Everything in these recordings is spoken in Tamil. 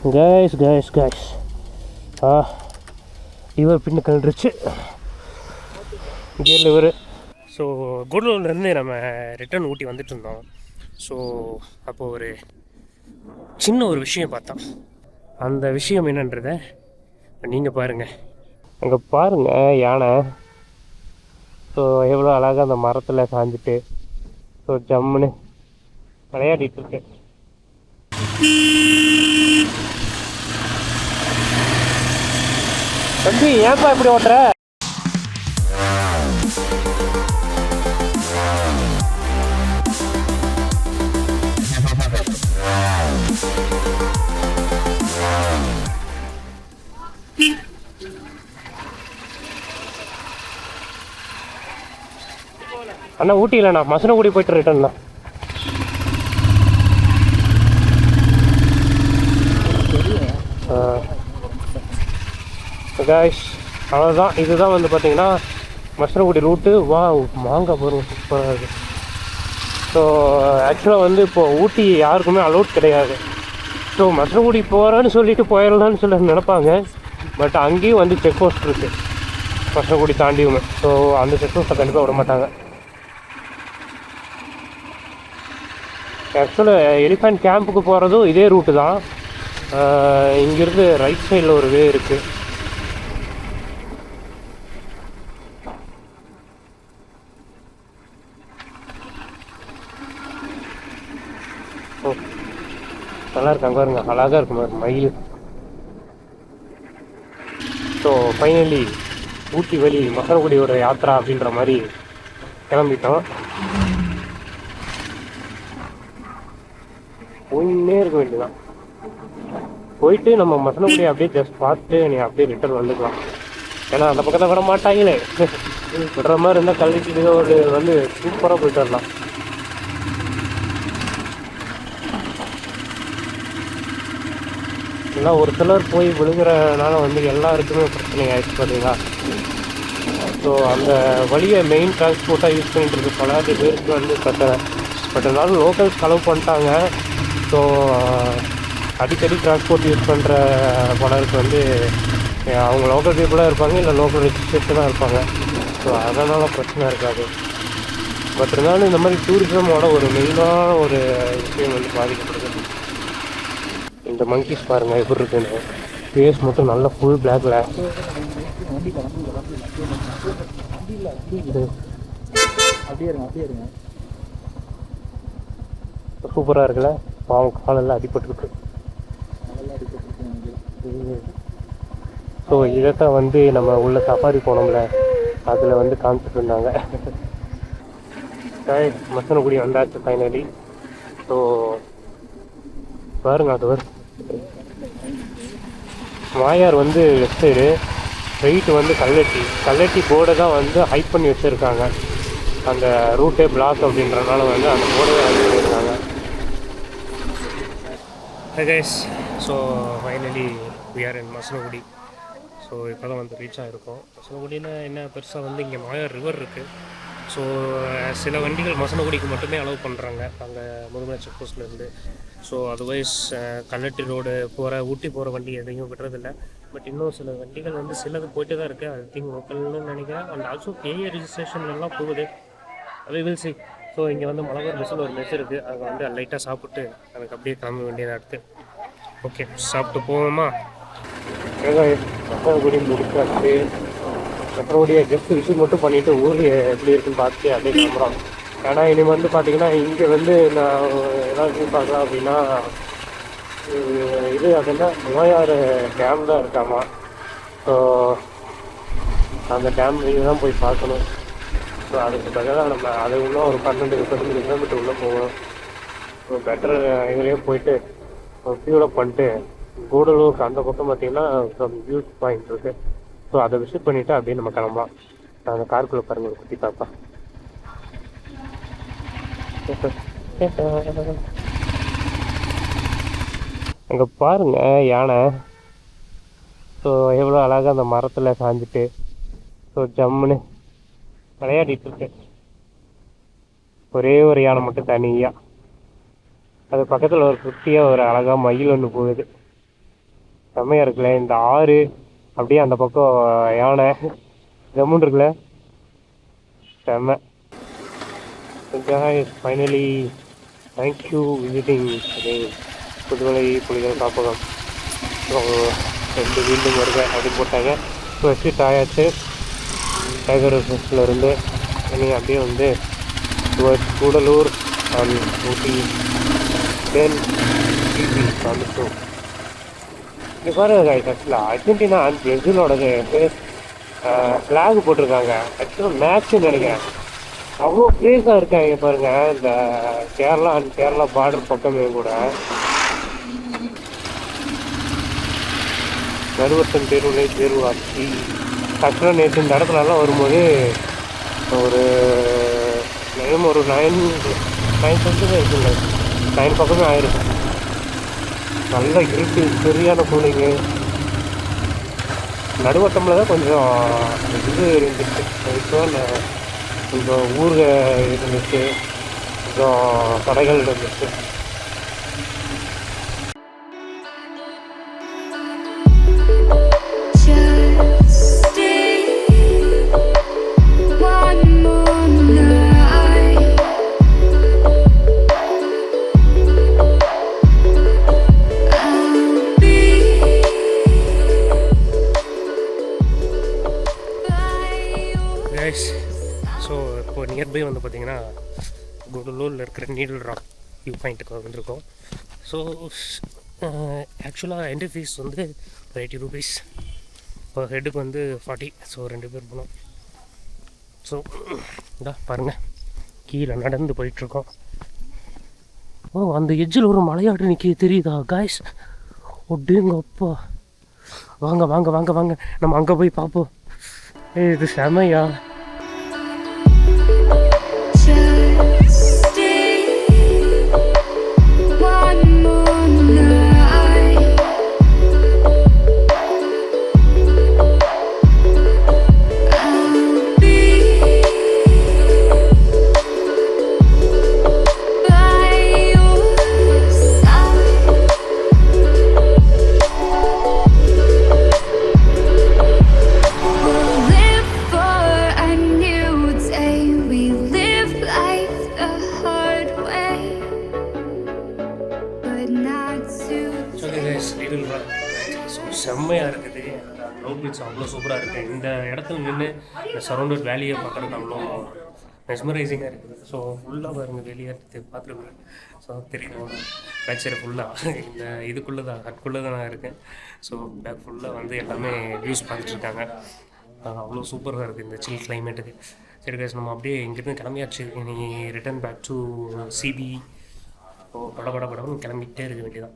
கைஸ் இவர் பின்ன கண்டுருச்சு கேரில் இவர். ஸோ கூடலூர்லேருந்து நம்ம ரிட்டர்ன் ஊட்டி வந்துட்டு இருந்தோம். ஸோ அப்போது ஒரு சின்ன ஒரு விஷயம் பார்த்தோம். அந்த விஷயம் என்னன்றதை நீங்கள் பாருங்கள். அங்கே பாருங்கள் யானை. ஸோ எவ்வளோ அழகாக அந்த மரத்தில் சாஞ்சிட்டு ஸோ ஜம்முன்னு விளையாடிட்டு இருக்கு. தம்பி ஏன்பா இப்படி ஓட்டுற? அண்ணா ஊட்டியில் நான் மசனகுடி போயிட்டு ரிட்டர்ண்ணா. காய்ஸ் அவ்வளோதான். இதுதான் வந்து பார்த்தீங்கன்னா மசனகுடி ரூட்டு. வா மாங்காய் போகிறோம் சூப்பராக இருக்குது. ஸோ ஆக்சுவலாக வந்து இப்போது ஊட்டி யாருக்குமே அலோட் கிடையாது. ஸோ மசனகுடி போகிறேன்னு சொல்லிட்டு போயிடலான்னு சொல்லி நினைப்பாங்க. பட் அங்கேயும் வந்து செக் போஸ்ட் இருக்குது மசனகுடி தாண்டியுமே. ஸோ அந்த செக் போஸ்ட்டை கண்டிப்பாக விட மாட்டாங்க. ஆக்சுவலாக எலிஃபண்ட் கேம்புக்கு போகிறதும் இதே ரூட்டு தான். இங்கேருந்து ரைட் சைடில் ஒரு வே இருக்குது. ஓ நல்லா இருக்கு. அங்கே பாருங்க அழகாக இருக்கும் பாருங்க மயில். ஸோ ஃபைனலி ஊட்டி வழி மசனகுடியோட யாத்திரா அப்படின்ற மாதிரி கிளம்பிட்டோம். போயின்னே இருக்க வேண்டியதான். போயிட்டு நம்ம மசனகுடி அப்படியே ஜஸ்ட் பார்த்துட்டு நீ அப்படியே ரிட்டர்ன் வந்துக்கலாம். ஏன்னா அந்த பக்கத்தை விட மாட்டாங்களே. விடுற மாதிரி இருந்தால் கல்விக்கு ஒரு வந்து சூப்பராக போயிட்டு வரலாம். ஏன்னா ஒரு சிலர் போய் விழுகிறனால வந்து எல்லாருக்குமே பிரச்சனை ஆயிடுச்சு பார்த்தீங்களா. ஸோ அந்த வழியை மெயின் டிரான்ஸ்போர்ட்டாக யூஸ் பண்ணிட்டு இருக்கு பல பேருக்கு வந்து பிரச்சனை. பட் இருந்தாலும் லோக்கல்ஸ் கலவு பண்ணிட்டாங்க. ஸோ அடிக்கடி டிரான்ஸ்போர்ட் யூஸ் பண்ணுற பலருக்கு வந்து அவங்க லோக்கல் பீப்புளாக இருப்பாங்க, இல்லை லோக்கல் ரெஜிஸ்ட்ரேஷனாக இருப்பாங்க. ஸோ அதனால் பிரச்சனை இருக்காது. பட் இருந்தாலும் இந்த மாதிரி டூரிசமோட ஒரு மெயினான ஒரு விஷயம் வந்து பாதிக்கப்படுது. இந்த மங்கீஸ் பாருங்கள் எப்படி இருக்குன்னு. ஃபேஸ் மட்டும் நல்ல ஃபுல் பிளாக்ல சூப்பராக இருக்குல்ல. பாவம் காலெல்லாம் அடிபட்டுருக்கு. ஸோ இதைத்தான் வந்து நம்ம உள்ள சஃபாரி போனோம்ல அதில் வந்து காமிச்சிட்டு இருந்தாங்க. மசனகுடி வந்தாச்சு ஃபைனலி. ஸோ பாருங்க அது ஒரு மாயார் வந்து லெஃப்ட் சைடு, ரைட்டு வந்து கல்லட்டி போர்டை தான் வந்து ஹைட் பண்ணி வச்சுருக்காங்க. அந்த ரூட்டே பிளாக் அப்படின்றனால வந்து அந்த போர்டை ஹைட் பண்ணியிருக்காங்க. Guys so finally we are in Masinagudi. So இப்போ தான் வந்து ரீச் ஆகிருக்கோம். மசனகுடியில் என்ன பெருசாக வந்து இங்கே மாயார் ரிவர் இருக்குது. ஸோ சில வண்டிகள் மசனகுடிக்கு மட்டுமே அலோவ் பண்ணுறாங்க அங்கே முதுமலை செக் போஸ்ட்லேருந்து. ஸோ அதர்வைஸ் கல்லட்டி ரோடு போகிற ஊட்டி போகிற வண்டி எதையும் விடுறதில்ல. பட் இன்னும் சில வண்டிகள் வந்து சிலது போய்ட்டு தான் இருக்குது. ஐ திங்க் லோக்கல்னு நினைக்கிறேன். அண்ட் ஆல்சோ ஏஏ ரிஜிஸ்ட்ரேஷன்லாம் போகுது. அது வில் சி. ஸோ இங்கே வந்து மலபார் மெஸ்ஸில் ஒரு மெஸ் இருக்குது. அங்கே வந்து லைட்டாக சாப்பிட்டு எனக்கு அப்படியே கிளம்ப வேண்டியதாக இருக்குது. ஓகே சாப்பிட்டு போவோமா? மசனகுடி முடிக்காச்சு. மற்றபடியே ஜஸ்ட் விசிட் மட்டும் பண்ணிவிட்டு ஊரில் எப்படி இருக்குன்னு பார்த்துட்டு அப்படியே கிளம்புறோம். ஏன்னா இனிமேல் வந்து பார்த்திங்கன்னா இங்கே வந்து நான் ஏதாவது பார்க்கலாம் அப்படின்னா இது அப்படின்னா நோயாறு டேம் தான் இருக்காமா. ஸோ அந்த டேம் நீங்கள் தான் போய் பார்க்கணும். ஸோ அதுக்கு பதிலாக நம்ம அது இன்னும் ஒரு 12-15 கிலோமீட்டர் உள்ளே போகணும். ஸோ பெட்டர் இதுலேயே போயிட்டு ஃபியூலப் பண்ணிட்டு கூடலூருக்கு அந்த பக்கம் பார்த்திங்கன்னா சம் வியூஸ் பாயிண்ட் இருக்குது. ஸோ அதை விசிட் பண்ணிவிட்டு அப்படியே நம்ம கிளம்பலாம். அந்த காருக்குள்ளே பாருங்க ஒரு குட்டி பாப்பா. அங்கே பாருங்க யானை. ஸோ எவ்வளோ அழகாக அந்த மரத்தில் சாஞ்சிட்டு ஸோ ஜம்முன்னு விளையாடிட்டு இருக்கு. ஒரே ஒரு யானை மட்டும் தனியாக. அது பக்கத்தில் ஒரு குட்டியாக ஒரு அழகாக மயில் ஒன்று போகுது. செம்மையாக இருக்குல்ல இந்த ஆறு, அப்படியே அந்த பக்கம் யானை ஜம்முன் இருக்குல்ல, செம்ம. ஃபைனலி தேங்க்யூ விசிட்டிங் புதுமலை புலிகள் காப்பகம். ஸோ 2 மீண்டும் வருக அப்படின்னு போட்டாங்க. ஸோ எக்ஸிட் ஆயாச்சு டைகர் ரிசர்வ்ஸில் இருந்து. இனி அப்படியே வந்து கூடலூர் அண்ட் ஊட்டி தென் டிபி வந்துட்டோம். இங்கே பாருங்க கைஸ், ஆக்சுவலாக அர்ஜென்டினா அண்ட் பிரேசிலோடது ஃப்ளாக் போட்டிருக்காங்க. ஆக்சுவலாக மேட்ச்னு நினைக்கிறேன். அவ்வளோ ப்ளேஸாக இருக்காங்க பாருங்கள். இந்த கேரளா அண்ட் கேரளா பார்டர் பக்கமே கூட நடுவட்டம் தேர்வுலை தேர்வாட்சி. ஆக்சுவலாக நேற்று இந்த இடத்துலலாம் வரும்போது ஒரு 9 சென்ட்டு இருக்குங்க, 9 பக்கமே ஆயிருக்கும். நல்ல இருட்டு, சரியான கூலிங்கு. நடுவட்டமில் தான் கொஞ்சம் இது இருந்துச்சு, கொஞ்சம் ஊருக இருந்துச்சு, கொஞ்சம் கடைகள் இருந்துச்சு. ஸோ இப்போ நியர்பை வந்து பார்த்திங்கன்னா கூடலூரில் இருக்கிற நீடில் ராக் வியூ பாயிண்ட்டுக்கு வந்திருக்கோம். ஸோ ஆக்சுவலாக என்ட்ரி ஃபீஸ் வந்து 80 rupees, இப்போ ஹெட்டுக்கு வந்து 40. ஸோ 2 பேர் போனோம். ஸோ இதா பாருங்கள், கீழே நடந்து போயிட்டுருக்கோம். ஓ, அந்த எட்ஜில் ஒரு மலையாடு நிற்க தெரியுதா காய்ஸ்? ஒட்டுங்க அப்பா, வாங்க வாங்க வாங்க வாங்க, நம்ம அங்கே போய் பார்ப்போம். இது செமையா. செம்மையாக இருக்குது. க்ளவுட் பீச் அவ்வளோ சூப்பராக இருக்குது. இந்த இடத்துல நின்று இந்த சரௌண்டட் வேலியை பார்க்குறது அவ்வளோ மெஸ்மரைசிங்காக இருக்குது. ஸோ ஃபுல்லாக பாருங்கள், வெளியே பார்த்துருக்கேன். ஸோ தெரியும் பேக் சைடு ஃபுல்லாக இந்த இதுக்குள்ளே தான், ஹட்குள்ளே தான் நான் இருக்கேன். ஸோ பேக் ஃபுல்லாக வந்து எல்லாமே வியூஸ் பார்த்துட்ருக்காங்க. அவ்வளோ சூப்பராக இருக்குது இந்த சில் கிளைமேட்டுக்கு. சரி கைஸ், நம்ம அப்படியே இங்கேருந்து கிளம்பியாச்சு. இனி ரிட்டர்ன் பேக் டு சிபி. படம்னு கிளம்பிகிட்டே இருக்க வேண்டியதான்.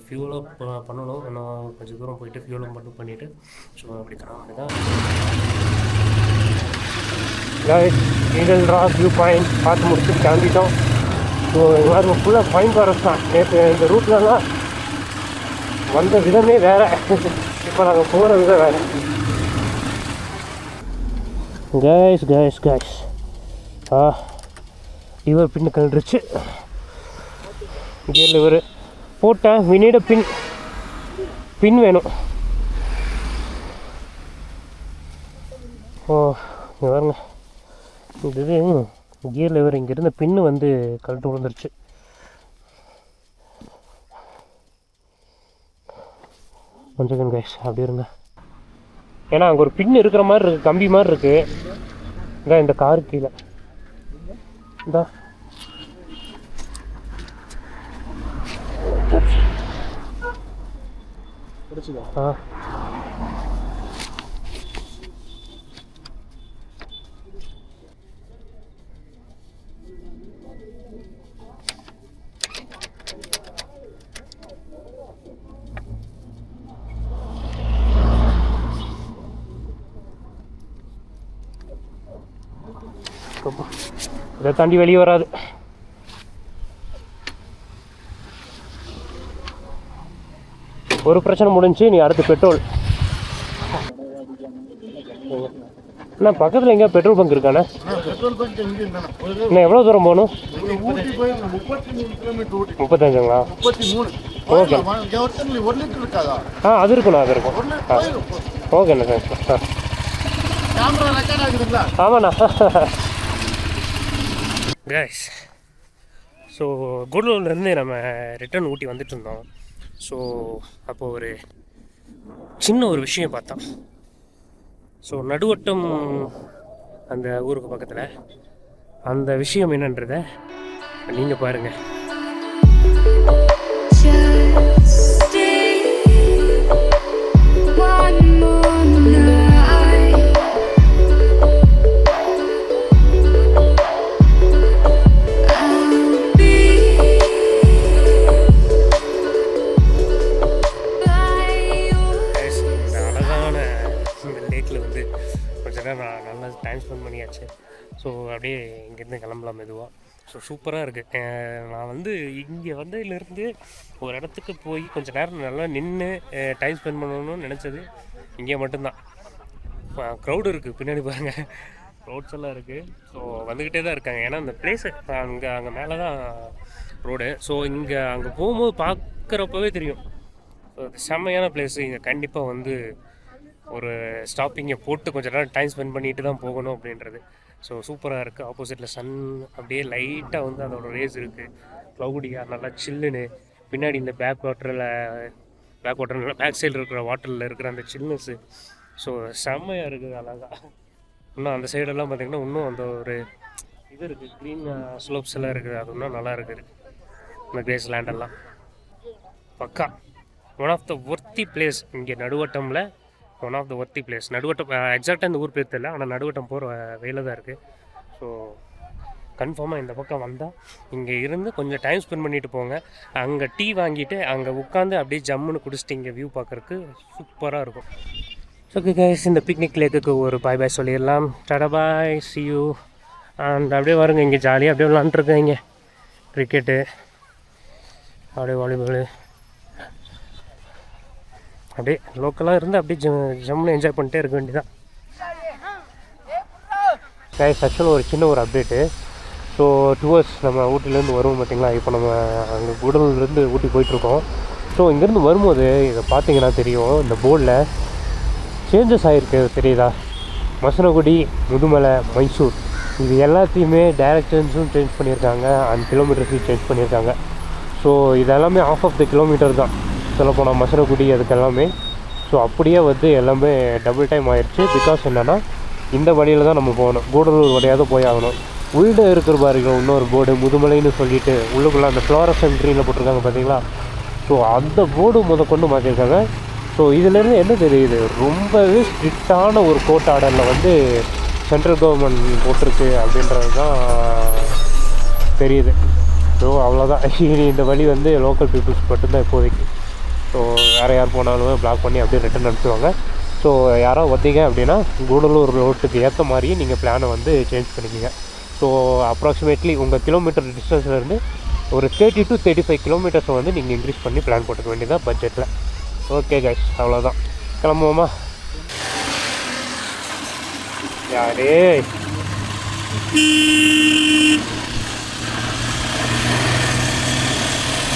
ஃபியூலப் பண்ணணும், இன்னும் கொஞ்சம் தூரம் போயிட்டு ஃபியூலப் மட்டும் பண்ணிவிட்டு ஸோ அப்படி கிளம்பி தான். நீடில் ராக் வியூ பாயிண்ட் பார்த்து முடிச்சு கிளம்பிட்டோம். ஸோ எல்லாரும் ஃபுல்லாக ஃபைன் ஃபாரஸ்ட் தான். நேற்று இந்த ரூட்லலாம் வந்த விதமே வேறு, இப்போ நாங்கள் போகிற விதம் வேறு. கேஸ் இவர் பின்னு கண்டுருச்சு. கியர் லிவர் போட்டேன், வினிட பின் வேணும். ஓ இங்கே பாருங்க, இது கியர் லிவர் இங்கேருந்து பின்னு வந்து கழட்டு விழுந்துருச்சு. கொஞ்சம் கைஸ் அப்படி இருங்க, ஏன்னா அங்கே ஒரு பின் இருக்கிற மாதிரி இருக்குது, கம்பி மாதிரி இருக்குது. இதான் இந்த காரு கீழே இந்தா இதை தாண்டி வெளியே வராது. ஒரு பிரச்சனை முடிஞ்சு, நீ அடுத்து பெட்ரோல். அண்ணா பக்கத்தில் எங்கேயா பெட்ரோல் பங்க் இருக்காண்ணா? இன்னும் எவ்வளோ தூரம் போகணும்? 35ங்களா? ஓகே. அது இருக்குண்ணா, அது இருக்கும். ஓகேண்ணா, தேங்க்ஸ் சார். ஆமாண்ணா. கைஸ், ஸோ கூடலூர்லேருந்து நம்ம ரிட்டர்ன் ஊட்டி வந்துட்டு இருந்தோம். ஸோ அப்போது ஒரு சின்ன ஒரு விஷயம் பார்த்தோம். ஸோ நடுவட்டம் அந்த ஊருக்கு பக்கத்தில் அந்த விஷயம் என்னன்றதை நீங்கள் பாருங்கள். நான் நல்லா டைம் ஸ்பெண்ட் பண்ணியாச்சு. ஸோ அப்படியே இங்கேருந்து கிளம்பலாம் மெதுவாக. ஸோ சூப்பராக இருக்குது. நான் வந்து இங்கே வந்ததுலேருந்து ஒரு இடத்துக்கு போய் கொஞ்சம் நேரம் நல்லா நின்று டைம் ஸ்பெண்ட் பண்ணணும்னு நினச்சது இங்கே மட்டும்தான். க்ரௌடு இருக்குது, பின்னாடி பாருங்கள், ரோட்ஸ் எல்லாம் இருக்குது. ஸோ வந்துக்கிட்டே தான் இருக்காங்க. ஏன்னா அந்த பிளேஸு அங்கே மேலே தான் ரோடு. ஸோ இங்கே அங்கே போகும்போது பார்க்குறப்பவே தெரியும். ஸோ அது செம்மையான பிளேஸு. இங்கே கண்டிப்பாக வந்து ஒரு ஸ்டாப்பிங்கை போட்டு கொஞ்சம் நேரம் டைம் ஸ்பெண்ட் பண்ணிட்டு தான் போகணும் அப்படின்றது. ஸோ சூப்பராக இருக்குது. ஆப்போசிட்டில் சன் அப்படியே லைட்டாக வந்து அதோட ரேஸ் இருக்குது. க்ளவுடியாக நல்லா சில்லுன்னு. பின்னாடி இந்த பேக் பேக் சைடில் இருக்கிற வாட்டரில் இருக்கிற அந்த சில்னஸ்ஸு ஸோ செம்மையாக இருக்குது. அழகாக இன்னும் அந்த சைடெல்லாம் பார்த்திங்கன்னா இன்னும் அந்த ஒரு இது இருக்குது, க்ரீன் ஸ்லோப்ஸ் எல்லாம் இருக்குது. அது இன்னும் நல்லா இருக்குது. இந்த கிரேஸ் லேண்டெல்லாம் பக்கா one of the worthy place. இங்கே நடுவட்டமில் one of the worthy place. Naduvattam எக்ஸாக்டாக இந்த ஊர் பேர் தெரியல, ஆனால் நடுவட்டம் போகிற வேலை தான் இருக்குது. ஸோ கன்ஃபார்மாக இந்த பக்கம் வந்தால் இங்கே இருந்து கொஞ்சம் டைம் ஸ்பெண்ட் பண்ணிவிட்டு போங்க. அங்கே டீ வாங்கிட்டு அங்கே உட்காந்து அப்படியே ஜம்முன்னு குடிச்சிட்டு இங்கே வியூ பார்க்குறதுக்கு சூப்பராக இருக்கும். ஓகே கைஸ், இந்த பிக்னிக் லேக்குக்கு ஒரு பாய் பாய் சொல்லிடலாம். டாடா பாய், சி யூ. அண்ட் அப்படியே வருங்க, இங்கே ஜாலியாக அப்படியே விளாண்டுருக்கேன். இங்கே கிரிக்கெட்டு, அப்படியே வாலிபாலு, அப்படியே லோக்கலாக இருந்து அப்படியே ஜம்முன்னு என்ஜாய் பண்ணிட்டே இருக்க வேண்டியதான். கைஸ், ஆக்சுவலாக ஒரு சின்ன ஒரு அப்டேட்டு. ஸோ டுவர்ஸ் நம்ம ஊட்டிலேருந்து வருவோம் பார்த்திங்களா. இப்போ நம்ம அங்கே கூடலூர்லேருந்து ஊட்டி போயிட்டுருக்கோம். ஸோ இங்கேருந்து வரும்போது இதை பார்த்தீங்கன்னா தெரியும், இந்த போர்டில் சேஞ்சஸ் ஆகிருக்கு தெரியுதா. மசனகுடி, முதுமலை, மைசூர் இது எல்லாத்தையுமே டைரக்ஷன்ஸும் சேஞ்ச் பண்ணியிருக்காங்க அண்ட் கிலோமீட்டர்ஸையும் சேஞ்ச் பண்ணியிருக்காங்க. ஸோ இதெல்லாமே ஆஃப் ஆஃப் த கிலோமீட்டர் தான் சொல்லப்போனால் மசனகுடி அதுக்கெல்லாமே. ஸோ அப்படியே வந்து எல்லாமே டபுள் டைம் ஆயிடுச்சு. பிகாஸ் என்னென்னா இந்த வழியில் தான் நம்ம போகணும், கூடலூர் வழியாக தான் போய் ஆகணும். உள்ளே இருக்கிற பாருங்க இன்னொரு போர்டு முதுமலைன்னு சொல்லிட்டு உள்ளுக்குள்ளே அந்த ஃப்ளோரசன்ட் க்ரீனில் போட்டிருக்காங்க பார்த்தீங்களா. ஸோ அந்த போர்டு கொண்டு மாற்றிருக்காங்க. ஸோ இதிலேருந்து என்ன தெரியுது, ரொம்பவே ஸ்ட்ரிக்டான ஒரு கோர்ட் ஆர்டரில் வந்து சென்ட்ரல் கவர்மெண்ட் போட்டிருக்கு அப்படின்றது தான் தெரியுது. ஸோ அவ்வளோதான். இந்த வழி வந்து லோக்கல் பீப்புள்ஸ் மட்டும்தான் இப்போதைக்கு. ஸோ வேறு யார் போனாலும் பிளாக் பண்ணி அப்படியே ரிட்டன் அனுப்பிச்சுவாங்க. ஸோ யாரோ வந்தீங்க அப்படின்னா கூடலூர் ரோட்டுக்கு ஏற்ற மாதிரியே நீங்கள் பிளானை வந்து சேஞ்ச் பண்ணிக்கிங்க. ஸோ அப்ராக்சிமேட்லி உங்கள் கிலோமீட்டர் டிஸ்டன்ஸ்லேருந்து ஒரு 30 to 35 கிலோமீட்டர்ஸை வந்து நீங்கள் இன்க்ரீஸ் பண்ணி பிளான் போட்டுக்க வேண்டியதான் பட்ஜெட்டில். ஓகே கைஸ், அவ்வளோதான். கிளம்புவோமா? யாரே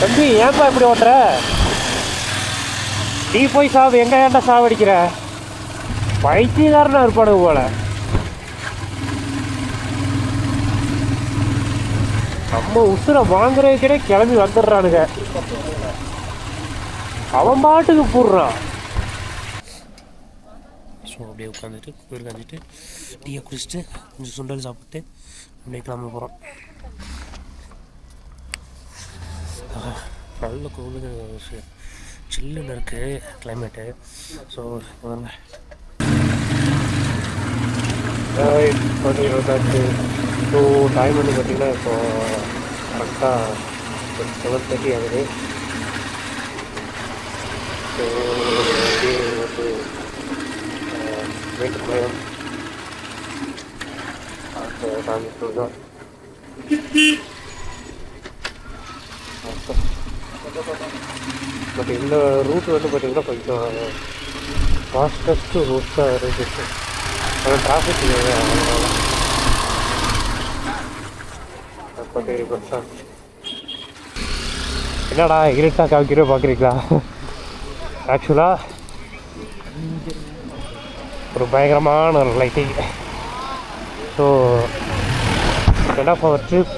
தம்பி, ஏன்பா இப்படி ஓட்டுற? நீ போய் சாவு, எங்கே ஏன்டா சாவடிக்கிற? பைத்தியக்காரனா இருப்பானு போல. நம்ம உசுரை வாங்குறதுக்கே கிளம்பி வந்துடுறானுங்க. அவன் பாட்டுக்கு போடுறான். ஸோ அப்படியே உட்காந்துட்டு குளிர் காஞ்சிட்டு டீயை குடிச்சிட்டு கொஞ்சம் சுண்டல் சாப்பிட்டு அப்படியே கிளம்ப போகிறோம். நல்ல கோவில் சில்லுன்னு இருக்குது கிளைமேட்டு. ஸோ இருபத்தாச்சு. ஸோ டைம் வந்து பார்த்திங்கன்னா இப்போ கரெக்டாக 7:30 ஆகுது. ஸோ அப்படியே வந்து மேட்டுப்பாளையம் தான். பட் இந்த ரூட் வந்து பார்த்திங்கன்னா கொஞ்சம் ஃபாஸ்டஸ்ட்டு ரூட்ஸாக இருந்துச்சு. ஆனால் டிராஃபிக் அதனால பட் என்னடா இருட்டாக காமிக்கிறோ பார்க்குறீங்களா? ஆக்சுவலாக ஒரு பயங்கரமான ஒரு lighting. So end of our trip,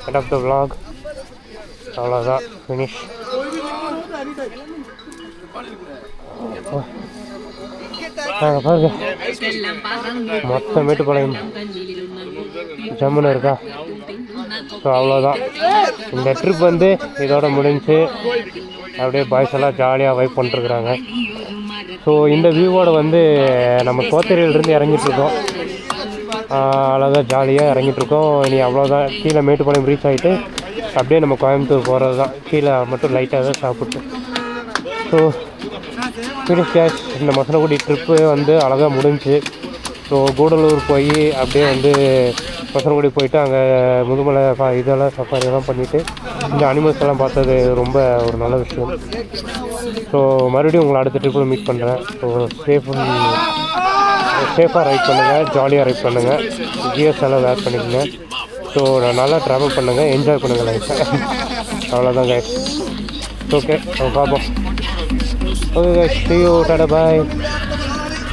end of the vlog. அவ்வளோதான், ஃபினிஷ். பாருங்க மொத்த மேட்டுப்பாளையம் ஜம்முன்னு இருக்கா. ஸோ அவ்வளோதான், இந்த ட்ரிப் வந்து இதோட முடிஞ்சு. அப்படியே பாய்ஸ் எல்லாம் ஜாலியாக வைப் பண்ணிட்டுருக்குறாங்க. ஸோ இந்த வியூவோட வந்து நம்ம கோத்தேரியிலேருந்து இறங்கிட்டுருக்கோம். அழகாக ஜாலியாக இறங்கிட்டுருக்கோம். இனி அவ்வளோதான், கீழே மேட்டுப்பாளையம் ரீச் ஆகிட்டு அப்படியே நம்ம கோயம்புத்தூர் போகிறது தான். கீழே மட்டும் லைட்டாக தான் சாப்பிட்டு. So finish cash. இந்த மசனகுடி ட்ரிப்பு வந்து அழகாக முடிஞ்சு. ஸோ கூடலூர் போய் அப்படியே வந்து மசனகுடி போயிட்டு அங்கே முதுமலை இதெல்லாம் சஃபாரியெல்லாம் பண்ணிவிட்டு இந்த அனிமல்ஸ் எல்லாம் பார்த்தது ரொம்ப ஒரு நல்ல விஷயம். ஸோ மறுபடியும் உங்களை அடுத்த ட்ரிப்பில் மீட் பண்ணுறேன். ஸோ சேஃபாக ரைட் பண்ணுங்கள், ஜாலியாக ரைட் பண்ணுங்கள், ஜிஎஸ் எல்லாம் வேர் பண்ணிக்கோங்க. ஸோ நல்லா ட்ராவல் பண்ணுங்கள், என்ஜாய் பண்ணுங்கள் லைஃப்பை. அவ்வளோதான் கைஸ். ஓகே, பார்ப்போம். Okay guys, see you, Tata, bye.